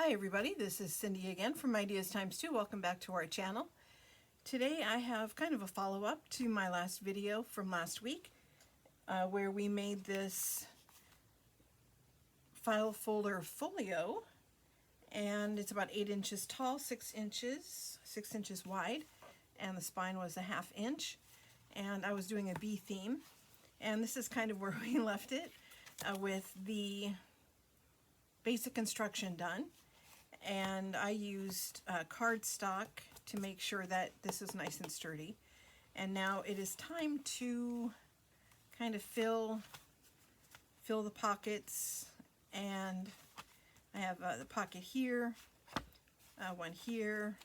Hi everybody, this is Cindy again from Ideas Times 2. Welcome back to our channel. Today I have kind of a follow-up to my last video from last week where we made this file folder folio, and it's about 8 inches tall, 6 inches wide, and the spine was a 1/2 inch, and I was doing a bee theme, and this is kind of where we left it with the basic construction done. And I used cardstock to make sure that this is nice and sturdy. And now it is time to kind of fill the pockets. And I have the pocket here, one here,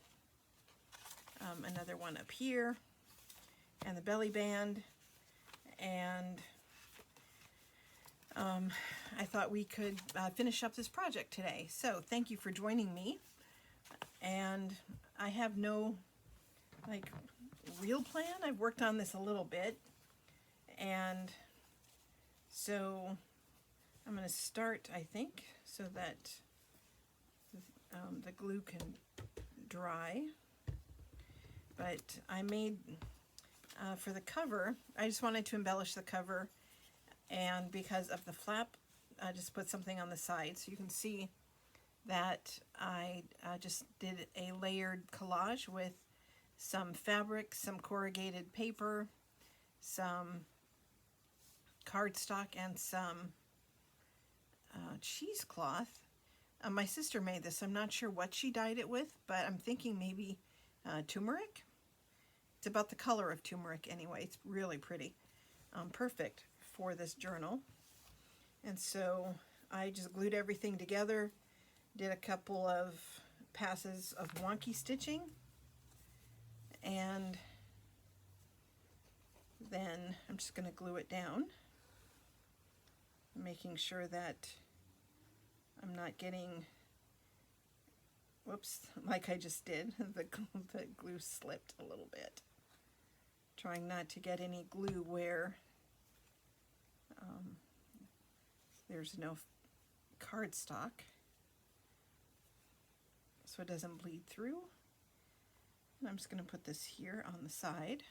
another one up here, and the belly band. And I thought we could finish up this project today. So thank you for joining me. And I have no real plan. I've worked on this a little bit, and so I'm going to start, I think, so that the glue can dry. But I made for the cover, I just wanted to embellish the cover. And because of the flap, I just put something on the side so you can see that I just did a layered collage with some fabric, some corrugated paper, some cardstock, and some cheesecloth. My sister made this. I'm not sure what she dyed it with, but I'm thinking maybe turmeric. It's about the color of turmeric anyway. It's really pretty. Perfect for this journal. And so I just glued everything together, did a couple of passes of wonky stitching, and then I'm just going to glue it down, making sure that I'm not getting, whoops, like I just did, the glue slipped a little bit. Trying not to get any glue where there's no cardstock, so it doesn't bleed through. And I'm just going to put this here on the side.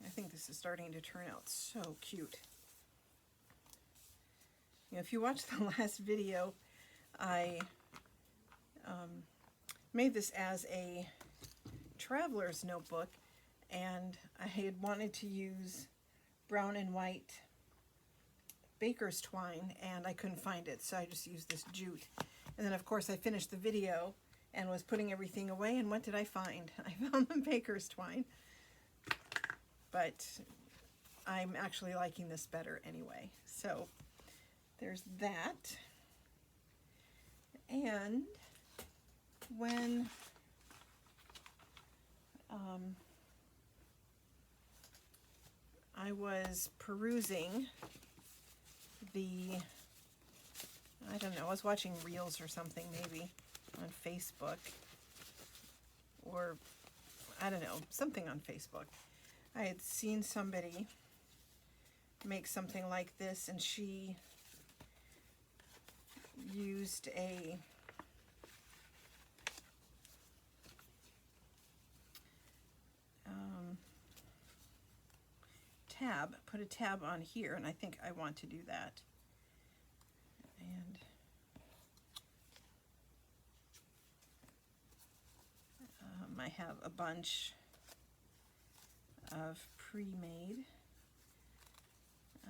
I think this is starting to turn out so cute. You know, if you watched the last video, I made this as a traveler's notebook, and I had wanted to use brown and white baker's twine, and I couldn't find it, so I just used this jute. And then of course I finished the video and was putting everything away, and what did I find? I found the baker's twine. But I'm actually liking this better anyway. So there's that. And when I was perusing I don't know, I was watching reels or something maybe on Facebook, or I don't know, something on Facebook. I had seen somebody make something like this, and she used a tab, put a tab on here, and I think I want to do that. And I have a bunch of pre-made.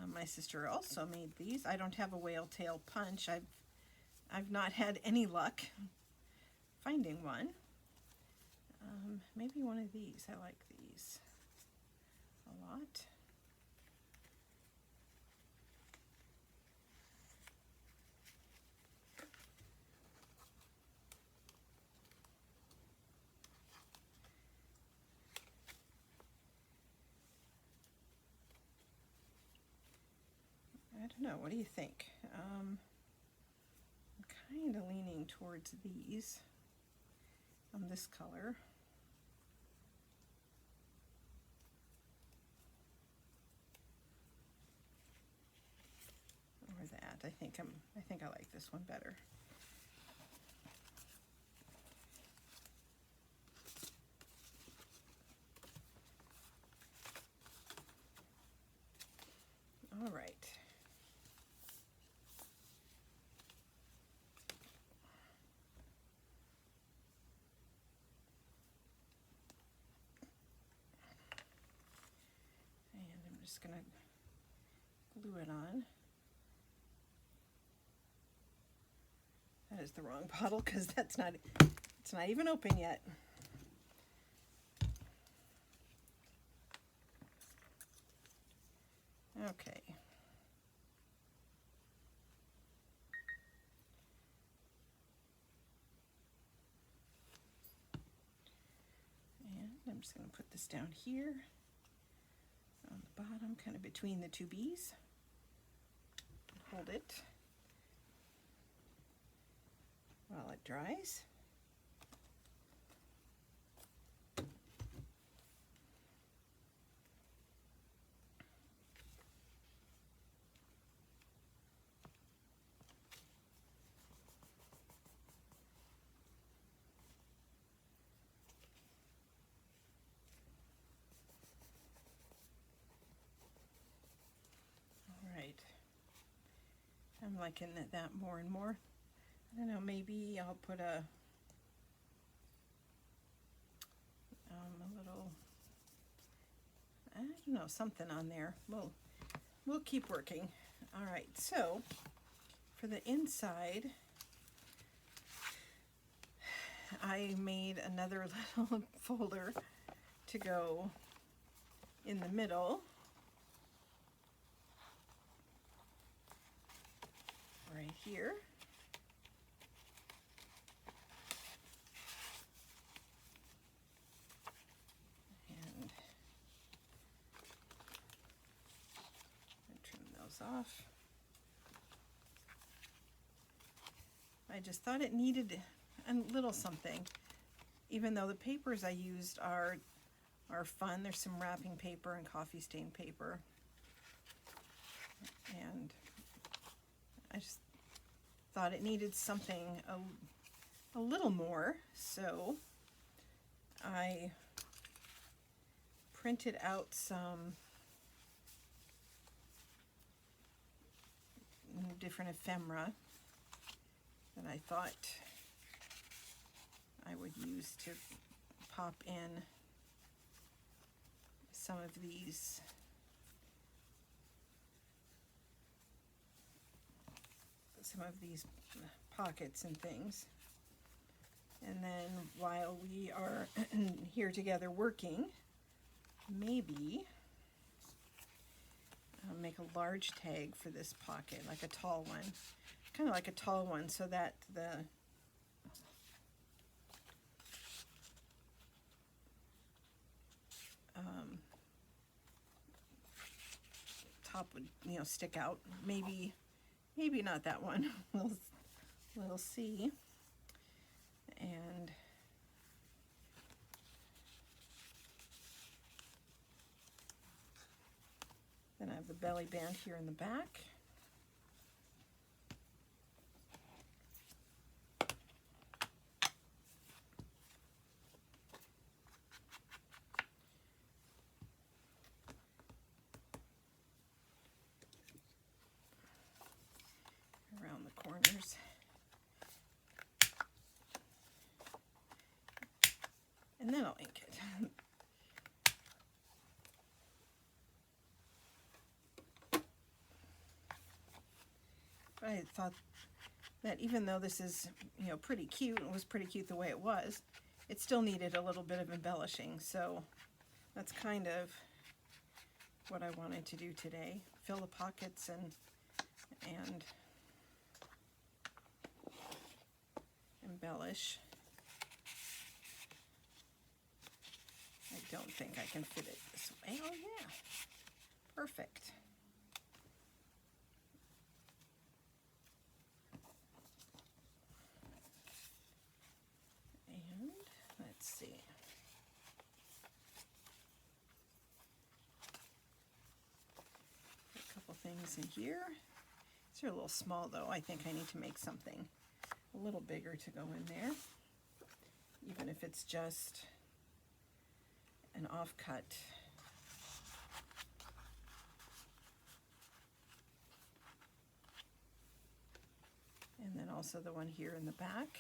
My sister also made these. I don't have a whale tail punch. I've not had any luck finding one. Maybe one of these. I like these a lot. I don't know, what do you think? I'm kind of leaning towards these on this color. I think I like this one better. All right. And I'm just going to glue it on. That is the wrong bottle because it's not even open yet. Okay. And I'm just going to put this down here on the bottom, kind of between the two B's. Hold it while it dries. I'm liking that more and more. I don't know, maybe I'll put a little, I don't know, something on there. We'll keep working. All right, so for the inside, I made another little folder to go in the middle. Right here. And trim those off. I just thought it needed a little something, even though the papers I used are fun. There's some wrapping paper and coffee stain paper, and I just thought it needed something a little more, so I printed out some different ephemera that I thought I would use to pop in some of these pockets and things. And then while we are here together working, maybe I'll make a large tag for this pocket, like a tall one, kind of like a tall one, so that the top would, stick out. Maybe not that one. We'll see. And then I have the belly band here in the back. Around the corners. And then I'll ink it. But I thought that even though this is, pretty cute, and was pretty cute the way it was, it still needed a little bit of embellishing. So that's kind of what I wanted to do today. Fill the pockets and embellish. I don't think I can fit it this way. Oh yeah, perfect. And let's see. A couple things in here. These are a little small though. I think I need to make something a little bigger to go in there, even if it's just an offcut. And then also the one here in the back.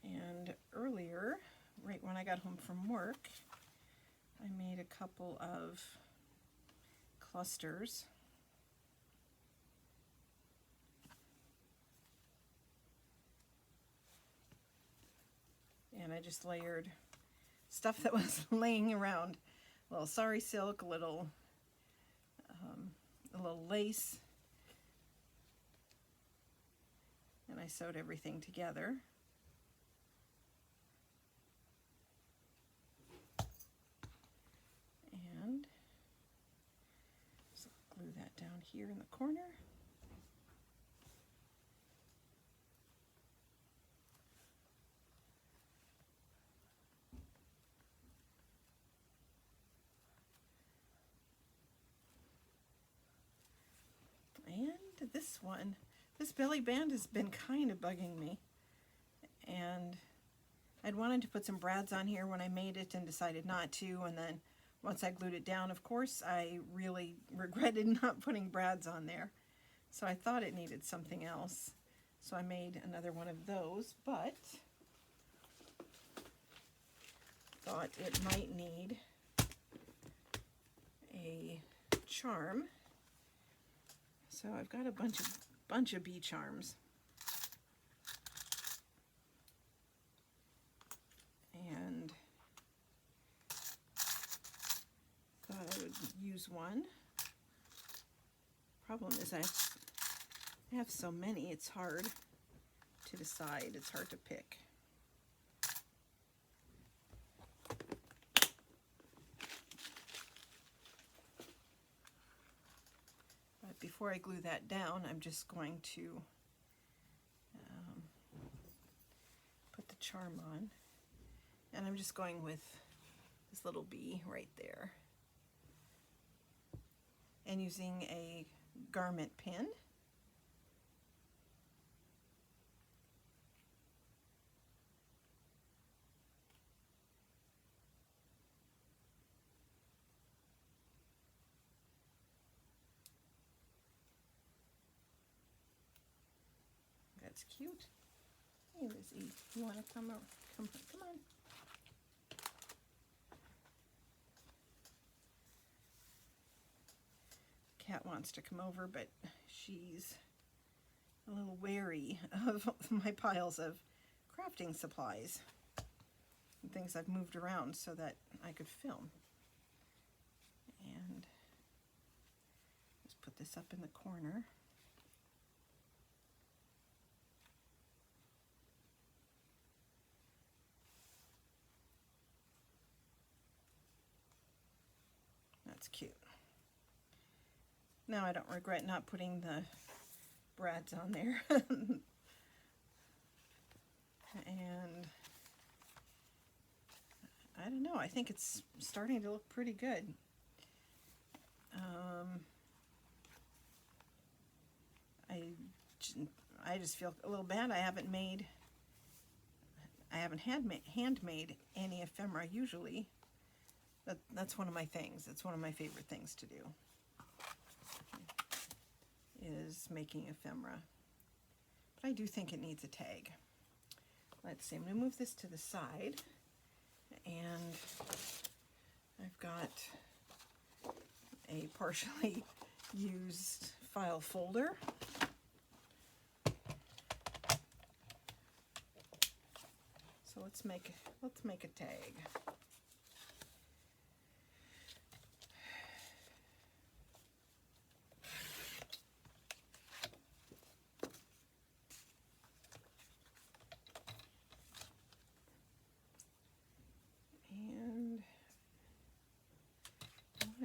And earlier, right when I got home from work, I made a couple of clusters. And I just layered stuff that was laying around. A little sari silk, a little lace. And I sewed everything together. And just glue that down here in the corner. And this belly band has been kind of bugging me. And I'd wanted to put some brads on here when I made it and decided not to, and then once I glued it down, of course, I really regretted not putting brads on there. So I thought it needed something else. So I made another one of those, but thought it might need a charm. So I've got a bunch of bee charms. And thought I would use one. Problem is I have so many, it's hard to decide. It's hard to pick. But before I glue that down, I'm just going to put the charm on. And I'm just going with this little bee right there. And using a garment pin. That's cute. Hey, Lizzie, you want to come over? Come on. Cat wants to come over, but she's a little wary of my piles of crafting supplies and things I've moved around so that I could film. And just put this up in the corner. That's cute. Now I don't regret not putting the brads on there. And I don't know, I think it's starting to look pretty good. I just feel a little bad. I haven't handmade any ephemera usually. That's one of my things. It's one of my favorite things to do, is making ephemera. But I do think it needs a tag. Let's see, I'm going to move this to the side, and I've got a partially used file folder. So let's make a tag.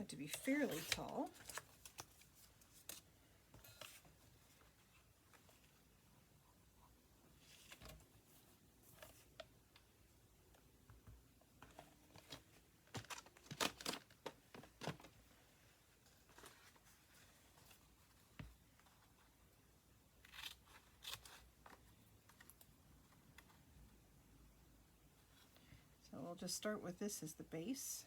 To be fairly tall. just start with this as the base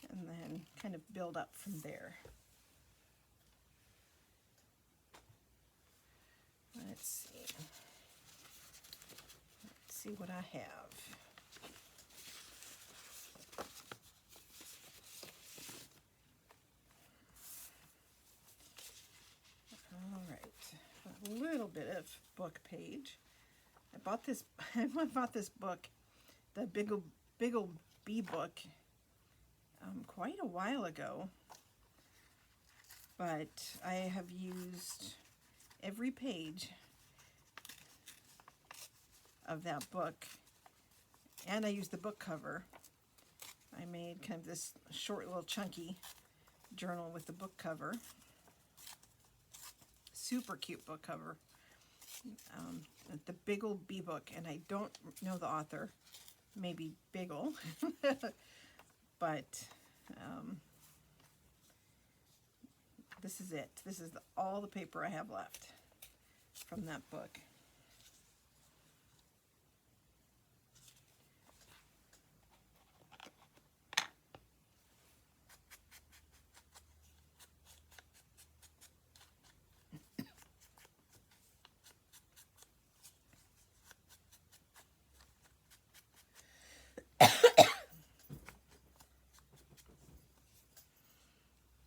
and then kind of build up from there. Let's see what I have. All right, a little bit of book page. I bought this book, the Big Ol' Bee book, quite a while ago, but I have used every page of that book, and I used the book cover. I made kind of this short little chunky journal with the book cover. Super cute book cover. The Big Ol' Bee book, and I don't know the author, maybe Biggle, but this is it. This is all the paper I have left from that book.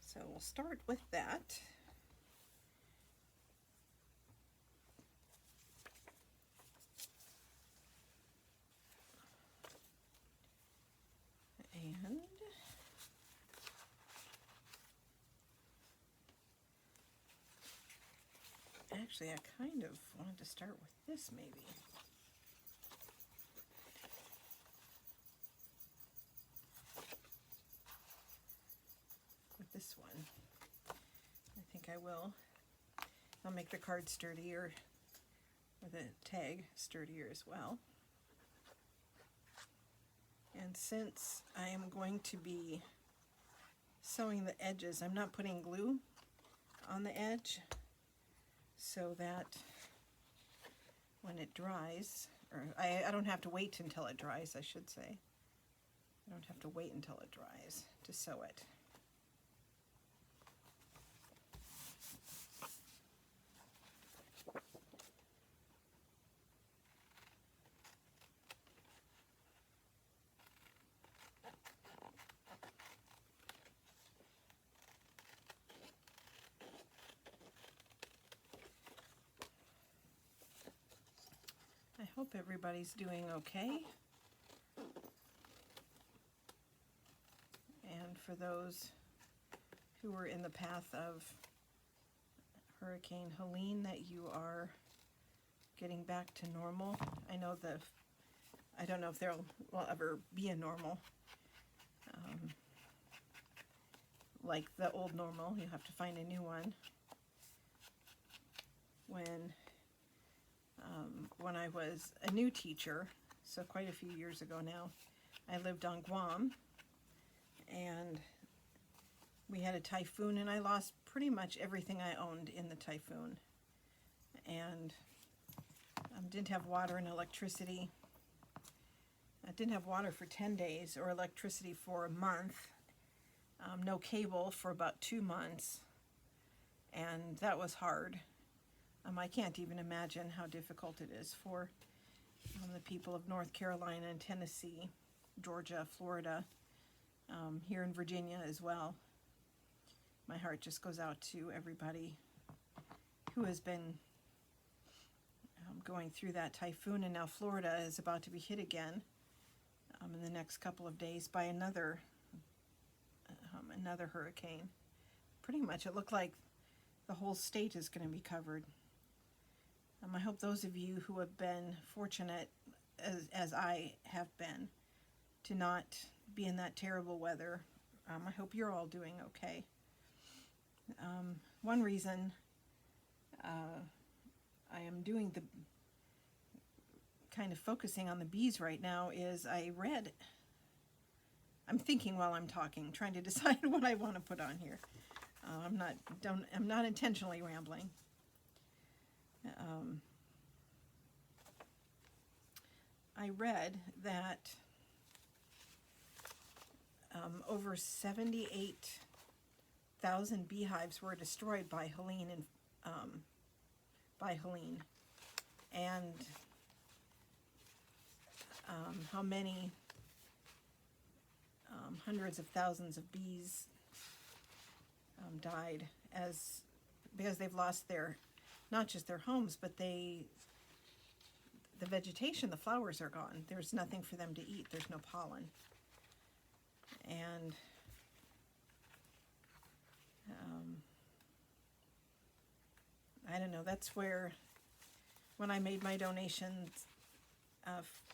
So we'll start with that. And actually, I kind of wanted to start with this maybe. With this one. I think I will. I'll make the card sturdier, or the tag sturdier as well. And since I am going to be sewing the edges, I'm not putting glue on the edge, so that when it dries, or I don't have to wait until it dries, I should say. I don't have to wait until it dries to sew it. I hope everybody's doing okay. And for those who were in the path of Hurricane Helene, that you are getting back to normal. I don't know if there will ever be a normal. Like the old normal, you have to find a new one. When I was a new teacher, so quite a few years ago now, I lived on Guam, and we had a typhoon, and I lost pretty much everything I owned in the typhoon, and didn't have water and electricity. I didn't have water for 10 days, or electricity for a month, no cable for about 2 months, and that was hard. I can't even imagine how difficult it is for the people of North Carolina and Tennessee, Georgia, Florida, here in Virginia as well. My heart just goes out to everybody who has been going through that typhoon, and now Florida is about to be hit again in the next couple of days by another hurricane. Pretty much it looked like the whole state is going to be covered. I hope those of you who have been fortunate, as I have been, to not be in that terrible weather, I hope you're all doing okay. One reason I am doing the kind of focusing on the bees right now is I'm thinking while I'm talking, trying to decide what I want to put on here. I'm not intentionally rambling. I read that over 78,000 beehives were destroyed by Helene and how many hundreds of thousands of bees died because they've lost not just their homes, but the vegetation, the flowers are gone. There's nothing for them to eat. There's no pollen. And I don't know, that's where, when I made my donations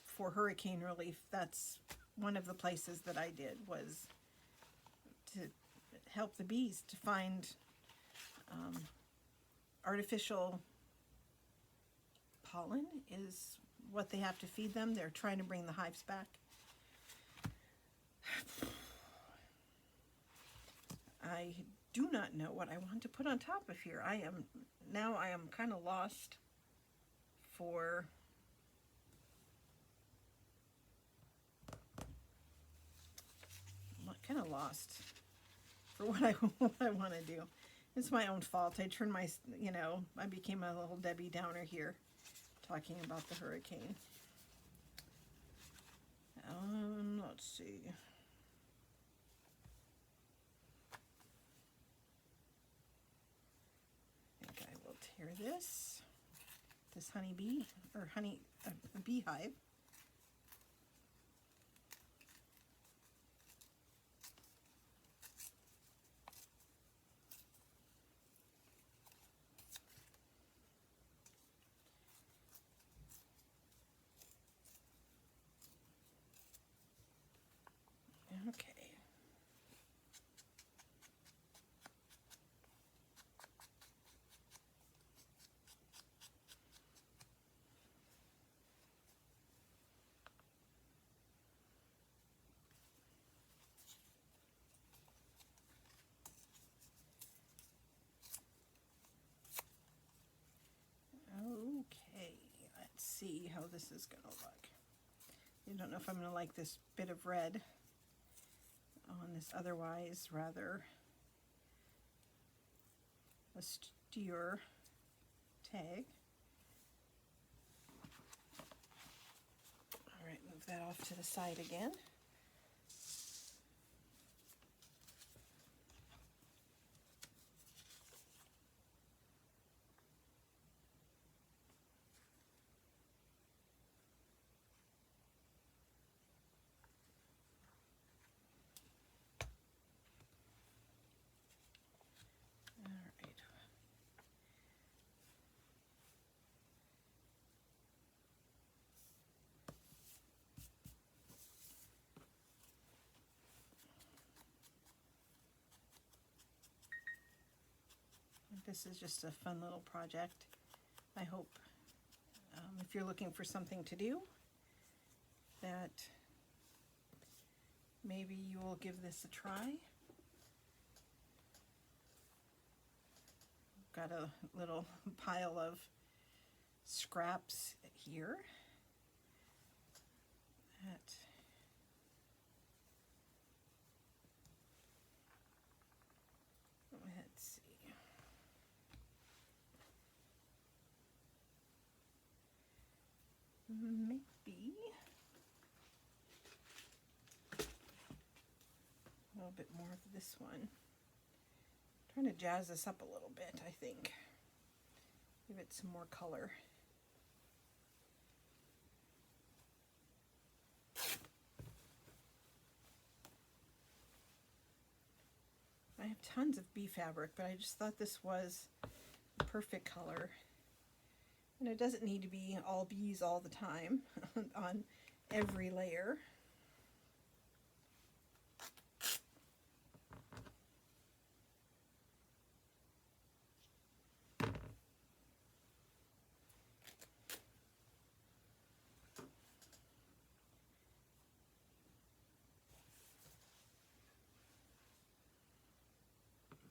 for hurricane relief, that's one of the places that I did, was to help the bees to find artificial pollen is what they have to feed them. They're trying to bring the hives back. I do not know what I want to put on top of here. I am kind of lost for what I want to do. It's my own fault. I turned I became a little Debbie Downer here, talking about the hurricane. Let's see. I think I will tear this honeybee, or a beehive. Okay. Okay, let's see how this is going to look. I don't know if I'm going to like this bit of red on this otherwise rather austere tag. All right, move that off to the side again. This is just a fun little project. I hope if you're looking for something to do, that maybe you will give this a try. Got a little pile of scraps here. Let's see. Maybe a little bit more of this one. Trying to jazz this up a little bit, I think. Give it some more color. I have tons of bee fabric, but I just thought this was the perfect color. And it doesn't need to be all bees all the time on every layer.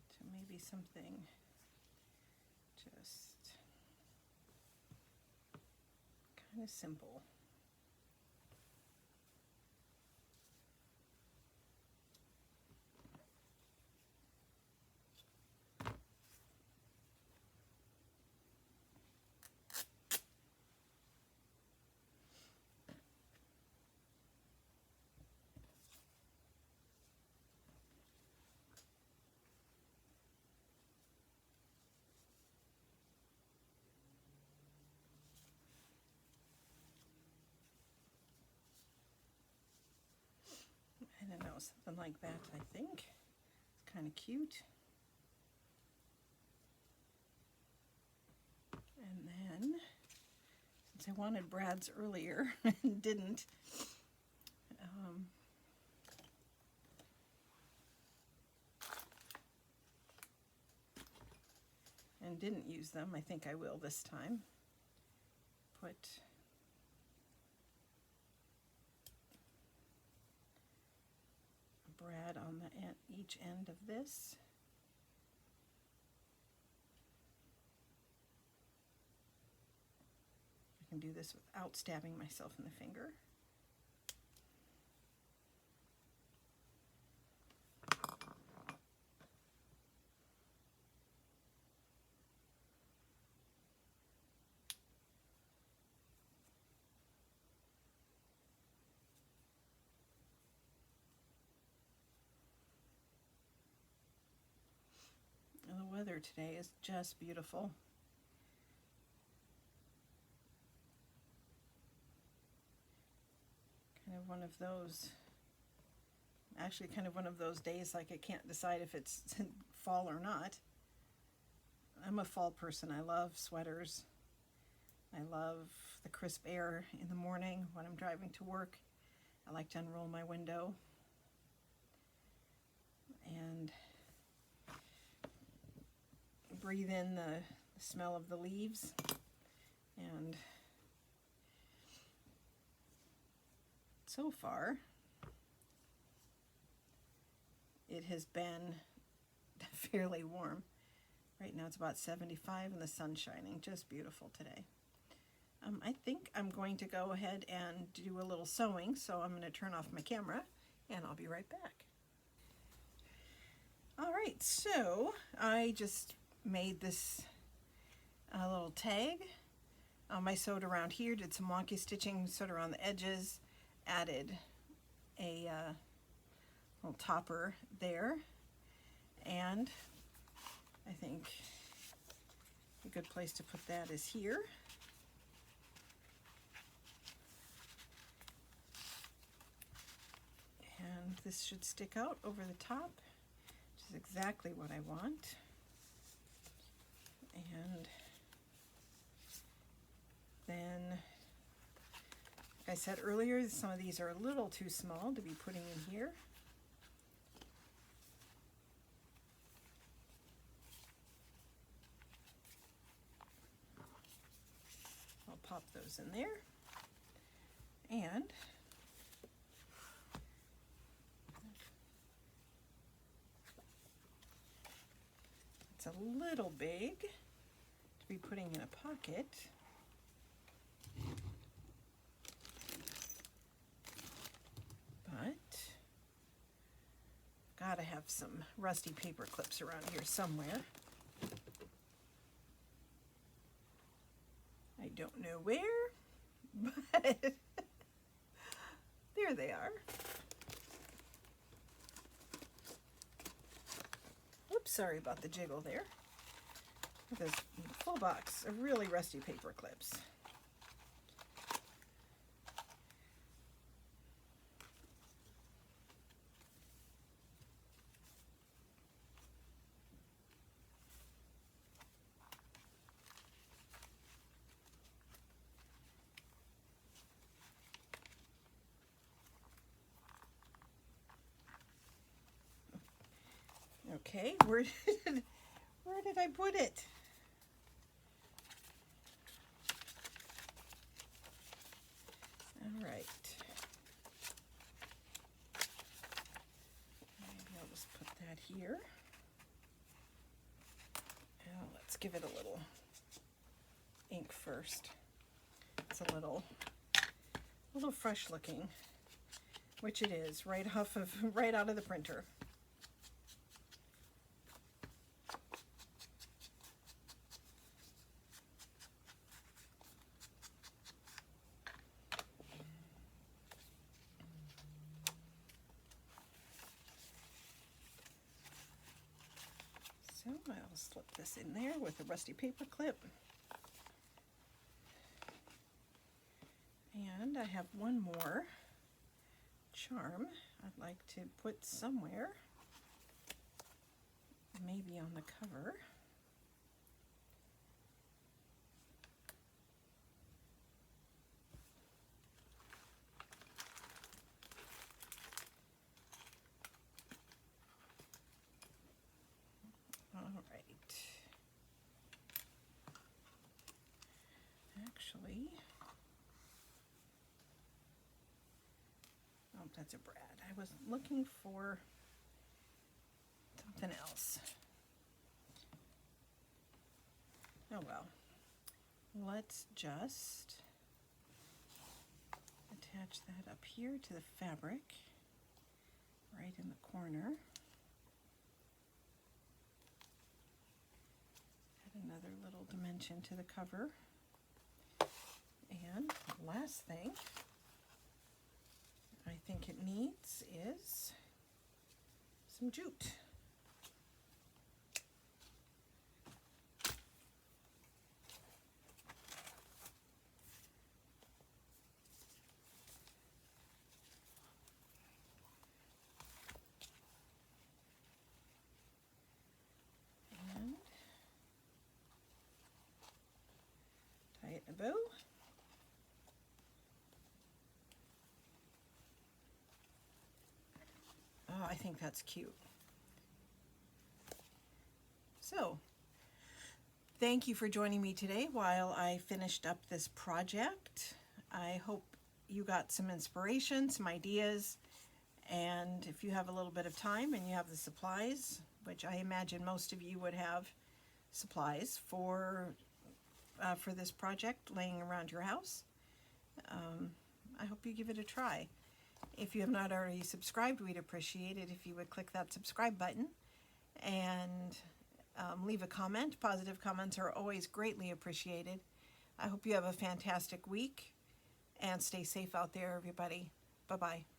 So maybe something just kind of simple. something like that, I think. It's kind of cute. And then, since I wanted Brad's earlier and didn't, use them, I think I will this time. Put a Brad on the each end of this. I can do this without stabbing myself in the finger. And the weather today is just beautiful. Kind of one of those, actually kind of one of those days like I can't decide if it's fall or not. I'm a fall person. I love sweaters. I love the crisp air in the morning when I'm driving to work. I like to unroll my window and breathe in the smell of the leaves. And so far, it has been fairly warm. Right now it's about 75 and the sun's shining. Just beautiful today. I think I'm going to go ahead and do a little sewing, so I'm going to turn off my camera and I'll be right back. All right, so I just made this little tag. I sewed around here, did some wonky stitching, sewed around the edges, added a little topper there, and I think a good place to put that is here. And this should stick out over the top, which is exactly what I want. And then, like I said earlier, some of these are a little too small to be putting in here. I'll pop those in there. And it's a little big to be putting in a pocket. But gotta have some rusty paper clips around here somewhere. I don't know where, but there they are. Oops, sorry about the jiggle there. With a full box of really rusty paper clips. Okay, where did I put it? All right. Maybe I'll just put that here. Now let's give it a little ink first. It's a little fresh looking, which it is, right out of the printer. So I'll slip this in there with a rusty paper clip. And I have one more charm. I'd like to put somewhere, maybe on the cover. All right. Actually, oh, that's a Brad. I was looking for something else. Oh well. Let's just attach that up here to the fabric, right in the corner. Add another little dimension to the cover. And the last thing I think it needs is some jute. And tie it in a bow. Oh, I think that's cute. So, thank you for joining me today while I finished up this project. I hope you got some inspiration, some ideas, and if you have a little bit of time and you have the supplies, which I imagine most of you would have supplies for this project laying around your house, I hope you give it a try. If you have not already subscribed, we'd appreciate it if you would click that subscribe button and leave a comment. Positive comments are always greatly appreciated. I hope you have a fantastic week and stay safe out there, everybody. Bye-bye.